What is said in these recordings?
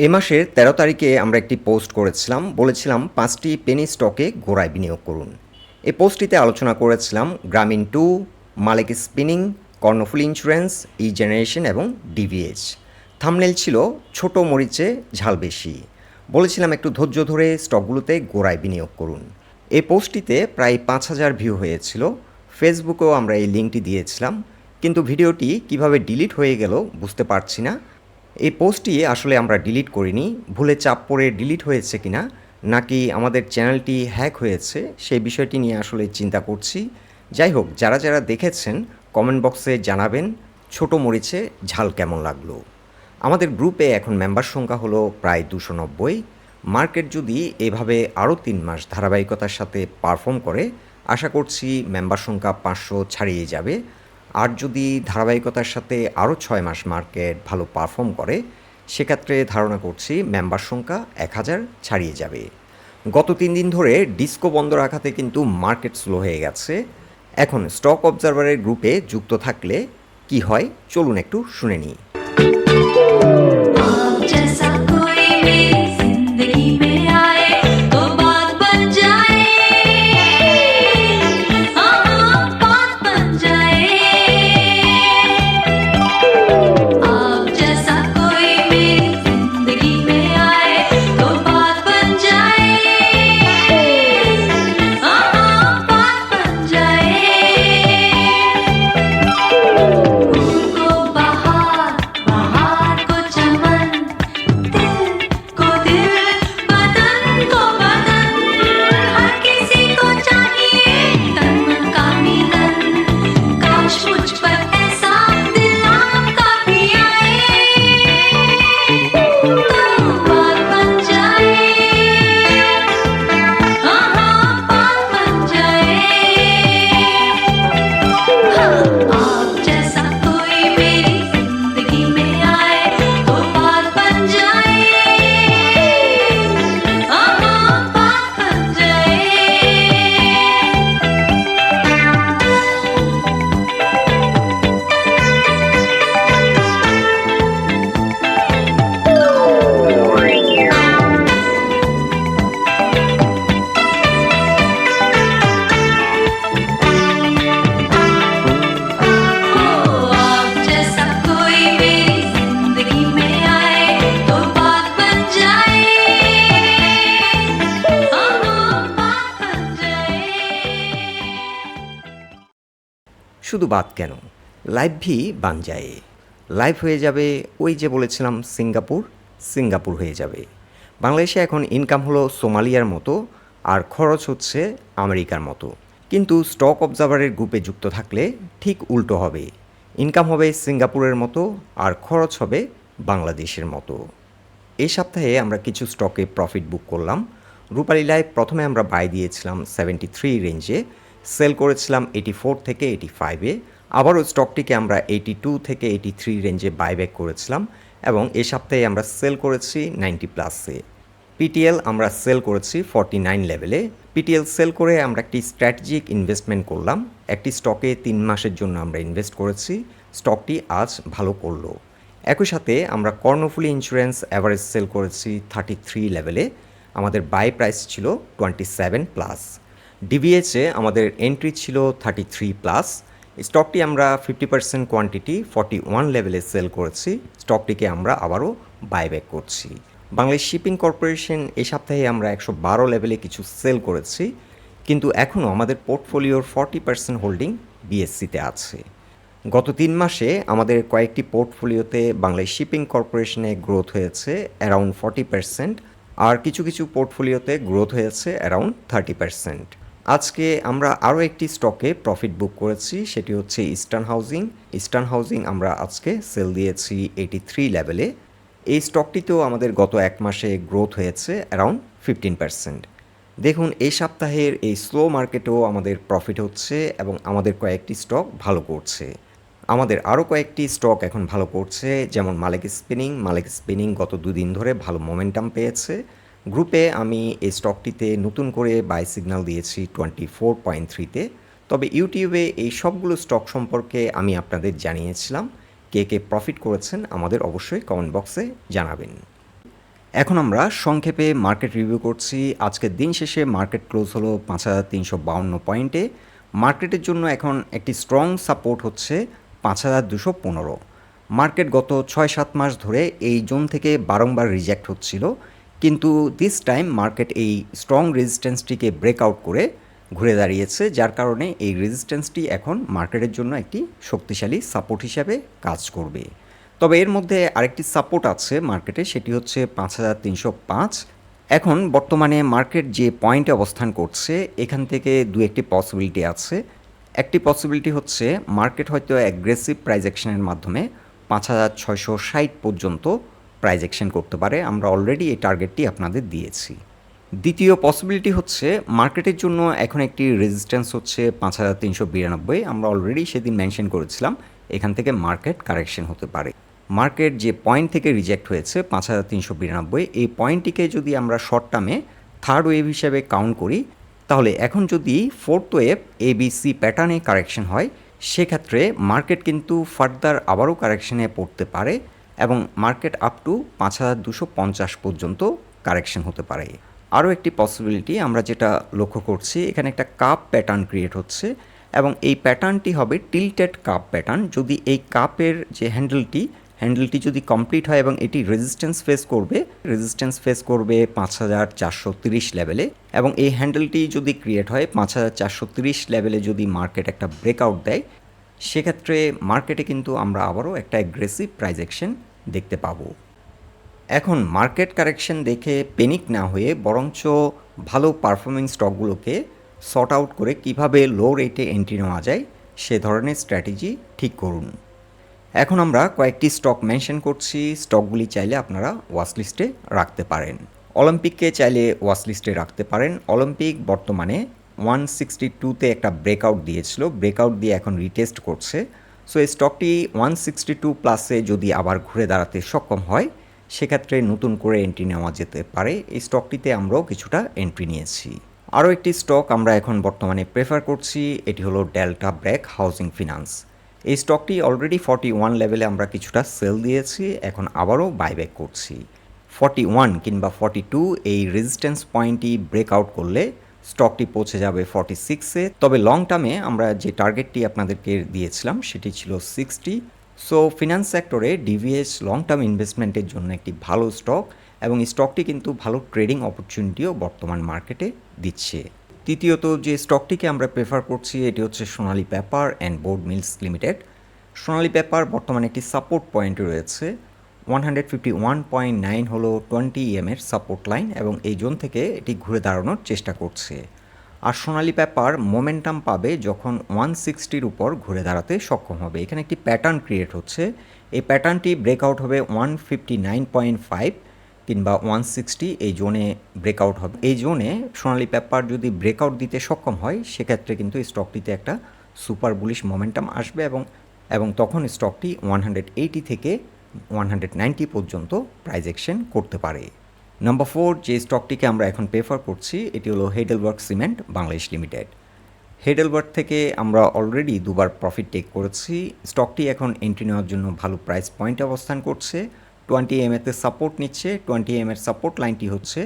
এ মাসের ১৩ তারিখে আমরা একটি পোস্ট করেছিলাম, বলেছিলাম ৫টি পেনি স্টকে ঘোড়ায় বিনিয়োগ করুন। এই পোস্টটিতে আলোচনা করেছিলাম গ্রামীণ টু, মালিক স্পিনিং, কর্ণফুলী ইন্স্যুরেন্স, ই জেনারেশন এবং ডিভিএইচ। থাম্বনেল ছিল ছোট মরিচে ঝাল বেশি। বলেছিলাম একটু ধৈর্য ধরে স্টকগুলোতে ঘোড়ায় বিনিয়োগ করুন। এই পোস্টটিতে প্রায় ৫,০০০ ভিউ হয়েছিল। ফেসবুকেও আমরা এই লিঙ্কটি দিয়েছিলাম, কিন্তু ভিডিওটি কিভাবে ডিলিট হয়ে গেল বুঝতে পারছি না। এই পোস্টটি আসলে আমরা ডিলিট করিনি, ভুলে চাপ পড়ে ডিলিট হয়েছে কিনা, নাকি আমাদের চ্যানেলটি হ্যাক হয়েছে সেই বিষয়টি নিয়ে আসলে চিন্তা করছি। যাই হোক, যারা যারা দেখেছেন কমেন্ট বক্সে জানাবেন ছোট মরিচে ঝাল কেমন লাগলো। আমাদের গ্রুপে এখন মেম্বার সংখ্যা হলো প্রায় ২৯০। মার্কেট যদি এভাবে আরও ৩ মাস ধারাবাহিকতার সাথে পারফর্ম করে, আশা করছি মেম্বার সংখ্যা ৫০০ ছাড়িয়ে যাবে। আর যদি ধারাবাহিকতার সাথে আরও ৬ মাস মার্কেট ভালো পারফর্ম করে, সেক্ষেত্রে ধারণা করছি মেম্বার সংখ্যা ১,০০০ ছাড়িয়ে যাবে। গত ৩ দিন ধরে ডিস্কো বন্ধ রাখাতে কিন্তু মার্কেট স্লো হয়ে গেছে। এখন স্টক অবজারভারের গ্রুপে যুক্ত থাকলে কি হয় চলুন একটু শুনে নিই। आप जैसा कोई मेरी जिंदगी में आए तो बात बन जाए। हाँ, बात बन जाए। आप जैसा कोई मेरी जिंदगी में आए तो बात बन जाए। हाँ, बात बन जाए। फूल को बहार, बहार को चमन, दिल को दिल, बदन को बदन, हर किसी को चाहिए तन मन का मिलन। काश मुझ पर ऐसा दिल आपका भी आए तो बात बन जाए। हाँ हाँ, बात बन जाए। हाँ, आप जैसा कोई मेरी जिंदगी में आए तो बात बन जाए। हाँ हाँ, बात बन जाए। आप जैसा कोई मेरी जिंदगी में आए तो बात बन जाए। हाँ हाँ, बात बन जाए। শুধু বাদ কেন, লাইভ ভি বান যায়। লাইভ হয়ে যাবে, ওই যে বলেছিলাম সিঙ্গাপুর, সিঙ্গাপুর হয়ে যাবে। বাংলাদেশে এখন ইনকাম হলো সোমালিয়ার মতো, আর খরচ হচ্ছে আমেরিকার মতো। কিন্তু স্টক অবজারভারের গ্রুপে যুক্ত থাকলে ঠিক উল্টো হবে। ইনকাম হবে সিঙ্গাপুরের মতো, আর খরচ হবে বাংলাদেশের মতো। এই সপ্তাহে আমরা কিছু স্টকে প্রফিট বুক করলাম। রূপালী লাইফ প্রথমে আমরা বাই দিয়েছিলাম 73 রেঞ্জে, সেল করেছিলাম 84 থেকে 85-এ। আবারও স্টকটিকে আমরা 82 থেকে 83 রেঞ্জে বাইব্যাক করেছিলাম এবং এই সপ্তাহে আমরা সেল করেছি 90+-এ। পিটিএল আমরা সেল করেছি 49 লেভেলে। পিটিএল সেল করে আমরা একটি স্ট্র্যাটেজিক ইনভেস্টমেন্ট করলাম। একটি স্টকে 3 মাসের জন্য আমরা ইনভেস্ট করেছি। স্টকটি আজ ভালো করলো। একই সাথে আমরা কর্ণফুলী ইন্স্যুরেন্স অ্যাভারেজ সেল করেছি 33 লেভেলে। আমাদের বাই প্রাইস ছিল 27+। ডিভিএচে আমাদের এন্ট্রি ছিল 33+। স্টকটি আমরা 50% কোয়ান্টিটি 41 লেভেলে সেল করেছি। স্টকটিকে আমরা আবারও বাইব্যাক করছি। বাংলাদেশ শিপিং কর্পোরেশন এই সপ্তাহে আমরা 112 লেভেলে কিছু সেল করেছি, কিন্তু এখনও আমাদের পোর্টফোলিওর 40% হোল্ডিং বিএসসিতে আছে। গত 3 মাসে আমাদের কয়েকটি পোর্টফোলিওতে বাংলাদেশ শিপিং কর্পোরেশনে গ্রোথ হয়েছে অ্যারাউন্ড 40%, আর কিছু কিছু পোর্টফোলিওতে গ্রোথ হয়েছে অ্যারাউন্ড 30%। আজকে আমরা আরও একটি স্টকে প্রফিট বুক করেছি, সেটি হচ্ছে ইস্টার্ন হাউজিং। ইস্টার্ন হাউজিং আমরা আজকে সেল দিয়েছি 83 লেভেলে। এই স্টকটিতেও আমাদের গত 1 মাসে গ্রোথ হয়েছে অ্যারাউন্ড 15%। দেখুন, এই সপ্তাহের এই স্লো মার্কেটেও আমাদের প্রফিট হচ্ছে এবং আমাদের কয়েকটি স্টক ভালো করছে। আমাদের আরও কয়েকটি স্টক এখন ভালো করছে, যেমন মালিক স্পিনিং। মালিক স্পিনিং গত 2 দিন ধরে ভালো মোমেন্টাম পেয়েছে। গ্রুপে আমি এই স্টকটিতে নতুন করে বাই সিগন্যাল দিয়েছি 24.3-তে। তবে ইউটিউবে এই সবগুলো স্টক সম্পর্কে আমি আপনাদের জানিয়েছিলাম। কে কে প্রফিট করেছেন আমাদের অবশ্যই কমেন্ট বক্সে জানাবেন। এখন আমরা সংক্ষেপে মার্কেট রিভিউ করছি। আজকের দিন শেষে মার্কেট ক্লোজ হলো 5,352 পয়েন্টে। মার্কেটের জন্য এখন একটি স্ট্রং সাপোর্ট হচ্ছে 5,215। মার্কেট গত 6-7 মাস ধরে এই জোন থেকে বারংবার রিজেক্ট হচ্ছিল, কিন্তু দিস টাইম মার্কেট এই স্ট্রং রেজিস্ট্যান্সটিকে ব্রেকআউট করে ঘুরে দাঁড়িয়েছে, যার কারণে এই রেজিস্ট্যান্সটি এখন মার্কেটের জন্য একটি শক্তিশালী সাপোর্ট হিসাবে কাজ করবে। তবে এর মধ্যে আরেকটি সাপোর্ট আছে মার্কেটে, সেটি হচ্ছে 5,305। এখন বর্তমানে মার্কেট যে পয়েন্টে অবস্থান করছে এখান থেকে দু একটি পসিবিলিটি আছে। একটি পসিবিলিটি হচ্ছে মার্কেট হয়তো অ্যাগ্রেসিভ প্রাইস অ্যাকশনের মাধ্যমে 5,660 পর্যন্ত প্রাইস অ্যাকশন করতে পারে। আমরা অলরেডি এই টার্গেটটি আপনাদের দিয়েছি। দ্বিতীয় পসিবিলিটি হচ্ছে মার্কেটের জন্য এখন একটি রেজিস্ট্যান্স হচ্ছে 5,392। আমরা অলরেডি সেদিন মেনশন করেছিলাম এখান থেকে মার্কেট কারেকশন হতে পারে। মার্কেট যে পয়েন্ট থেকে রিজেক্ট হয়েছে 5,392, এই পয়েন্টটিকে যদি আমরা শর্ট টার্মে থার্ড ওয়েভ হিসেবে কাউন্ট করি, তাহলে এখন যদি ফোর্থ ওয়েভ ABC প্যাটার্নে কারেকশন হয়, সেক্ষেত্রে মার্কেট কিন্তু ফার্দার আবারও কারেকশনে পড়তে পারে এবং মার্কেট আপ টু 5,250 পর্যন্ত কারেকশন হতে পারে। আরও একটি পসিবিলিটি আমরা যেটা লক্ষ্য করছি, এখানে একটা কাপ প্যাটার্ন ক্রিয়েট হচ্ছে এবং এই প্যাটার্নটি হবে টিল্টেড কাপ প্যাটার্ন। যদি এই কাপের যে হ্যান্ডেলটি যদি কমপ্লিট হয় এবং এটি রেজিস্ট্যান্স ফেস করবে 5,430 লেভেলে, এবং এই হ্যান্ডেলটি যদি ক্রিয়েট হয় 5,430 লেভেলে, যদি মার্কেট একটা ব্রেকআউট দেয়, সেক্ষেত্রে মার্কেটে কিন্তু আমরা আবারও একটা অ্যাগ্রেসিভ প্রাইস অ্যাকশন দেখতে পাবো। এখন মার্কেট কারেকশন দেখে প্যানিক না হয়ে বরঞ্চ ভালো পারফর্মিং স্টকগুলোকে সর্ট আউট করে কিভাবে লো রেটে এন্ট্রি নেওয়া যায় সে ধরনের স্ট্র্যাটেজি ঠিক করুন। এখন আমরা কয়েকটি স্টক মেনশন করছি। স্টকগুলি চাইলে আপনারা ওয়াচলিস্টে রাখতে পারেন। অলিম্পিককে চাইলে ওয়াচলিস্টে রাখতে পারেন। অলিম্পিক বর্তমানে 162তে একটা ব্রেকআউট দিয়েছিল, ব্রেকআউট দিয়ে এখন রিটেস্ট করছে। সো এই স্টকটি 162 প্লাসে যদি আবার ঘুরে দাঁড়াতে সক্ষম হয়, সেক্ষেত্রে নতুন করে এন্ট্রি নেওয়া যেতে পারে। এই স্টকটিতে আমরাও কিছুটা এন্ট্রি নিয়েছি। আরও একটি স্টক আমরা এখন বর্তমানে প্রেফার করছি, এটি হলো ডেল্টা ব্র্যাক হাউজিং ফিনান্স। এই স্টকটি অলরেডি 41 লেভেলে আমরা কিছুটা সেল দিয়েছি, এখন আবারও বাইব্যাক করছি। 41 কিংবা 42 এই রেজিস্ট্যান্স পয়েন্টটি ব্রেকআউট করলে স্টকটি পৌঁছে যাবে 46-এ। তবে লং টার্মে আমরা যে টার্গেটটি আপনাদেরকে দিয়েছিলাম সেটি ছিল 60। সো ফিনান্স সেক্টরে ডিভিএস লং টার্ম ইনভেস্টমেন্টের জন্য একটি ভালো স্টক, এবং এই স্টকটি কিন্তু ভালো ট্রেডিং অপরচুনিটিও বর্তমান মার্কেটে দিচ্ছে। তৃতীয়ত যে স্টকটিকে আমরা প্রেফার করছি এটি হচ্ছে Sonali paper and board mills limited. Sonali paper বর্তমানে একটি সাপোর্ট পয়েন্টে রয়েছে। 151.9 হলো 20 EM এর সাপোর্ট লাইন, এবং এই জোন থেকে এটি ঘুরে দাঁড়ানোর চেষ্টা করছে। আর সোনালী পেপার মোমেন্টাম পাবে যখন 160-র উপর ঘুরে দাঁড়াতে সক্ষম হবে। এখানে একটি প্যাটার্ন ক্রিয়েট হচ্ছে, এই প্যাটার্নটি ব্রেকআউট হবে 159.5 কিংবা 160, এই জোনে ব্রেকআউট হবে। এই জোনে সোনালী পেপার যদি ব্রেকআউট দিতে সক্ষম হয়, সেক্ষেত্রে কিন্তু এই স্টকটিতে একটা সুপার বুলিশ মোমেন্টাম আসবে এবং তখন স্টকটি 180 থেকে 190 পর্যন্ত প্রাইস অ্যাকশন করতে পারে। নাম্বার 4 যে স্টকটিকে আমরা এখন প্রেফার করছি এটি হলো Heidelberg cement Bangladesh limited. Heidelberg থেকে আমরা অলরেডি দুবার প্রফিট টেক করেছি। স্টকটি এখন এন্ট্রি নেওয়ার জন্য ভালো প্রাইস পয়েন্টে অবস্থান করছে। 20 EM এতে সাপোর্ট নিচ্ছে। 20 EM এর সাপোর্ট লাইনটি হচ্ছে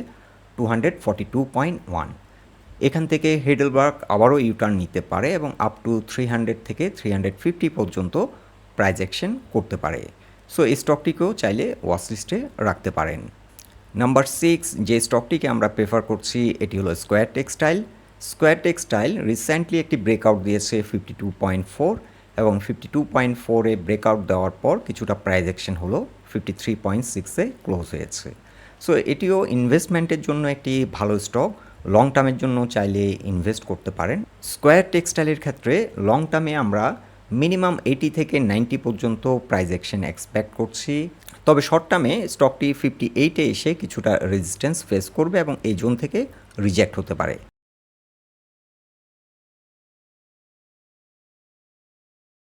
242.1। এখান থেকে হেডেলবার্গ আবারও ইউটার্ন নিতে পারে এবং আপ টু 300 থেকে 350 পর্যন্ত প্রাইস অ্যাকশন করতে পারে। সো এই স্টকটিকেও চাইলে ওয়াচলিস্টে রাখতে পারেন। নাম্বার 6 যে স্টকটিকে আমরা প্রেফার করছি এটি হলো square textile. Square textile recently একটি ব্রেকআউট দিয়েছে 52.4, এবং 52.4-এ ব্রেকআউট দেওয়ার পর কিছুটা প্রাইস অ্যাকশন হলো 53.6-এ ক্লোজ হয়েছে। সো এটিও ইনভেস্টমেন্টের জন্য একটি ভালো স্টক, লং টার্মের জন্য চাইলে ইনভেস্ট করতে পারেন। স্কোয়ার টেক্সটাইলের ক্ষেত্রে লং টার্মে আমরা মিনিমাম 80 থেকে 90 পর্যন্ত প্রাইস অ্যাকশন এক্সপেক্ট করছি। তবে শর্ট টার্মে স্টকটি 58-এ এসে কিছুটা রেজিস্ট্যান্স ফেস করবে এবং এই জোন থেকে রিজেক্ট হতে পারে।